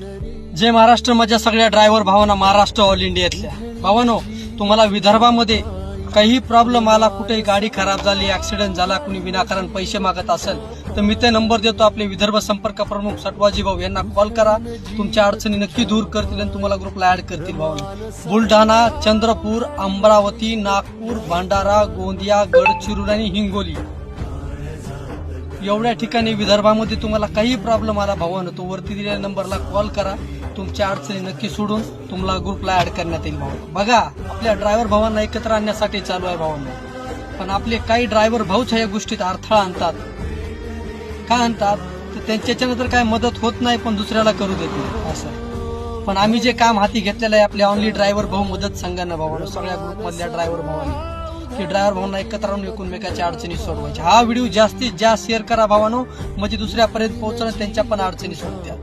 जय महाराष्ट्र. माझ्या सगळ्या ड्रायव्हर भावांना, महाराष्ट्र ऑल इंडियातल्या भावांनो, तुम्हाला विदर्भामध्ये काही प्रॉब्लेम आला, कुठेही गाडी खराब झाली, ऍक्सिडेंट झाला, कुणी विनाकारण पैसे मागत असेल तर मी ते नंबर देतो. आपले विदर्भ संपर्क प्रमुख सटवाजी भाऊ यांना कॉल करा. तुमच्या अडचणी नक्की दूर करतील आणि तुम्हाला ग्रुपला ऍड करतील. भावांनो, बुलढाणा, चंद्रपूर, अमरावती, नागपूर, भंडारा, गोंदिया, गडचिरोली आणि हिंगोली एवढ्या ठिकाणी विदर्भामध्ये तुम्हाला काही प्रॉब्लेम आला भावांनो, तो वरती दिलेल्या नंबरला कॉल करा. तुमच्या अडचणी नक्की सोडून तुम्हाला ग्रुपला ऍड करण्यात येईल. भाऊ बघा, आपल्या ड्रायव्हर भावांना एकत्र आणण्यासाठी चालू आहे भावांनो, पण आपले काही ड्रायव्हर भाऊच या गोष्टीत अडथळा आणतात. काय आणतात तर त्यांच्याच्यानं तर काय मदत होत नाही, पण दुसऱ्याला करू देत नाही असं. पण आम्ही जे काम हाती घेतलेलं आहे आपल्या ऑनली ड्रायव्हर भाऊ मदत संघानं भावांनो, सगळ्या ग्रुपमधल्या ड्रायव्हर भावांनी, की ड्रायव्हर भावांना एकत्र आणून एकमेकाच्या अडचणी सोडवायच्या. हा व्हिडिओ जास्तीत जास्त शेअर करा भावांनो, म्हणजे दुसऱ्यापर्यंत पोहोचणं, त्यांच्या पण अडचणी सोडत्या.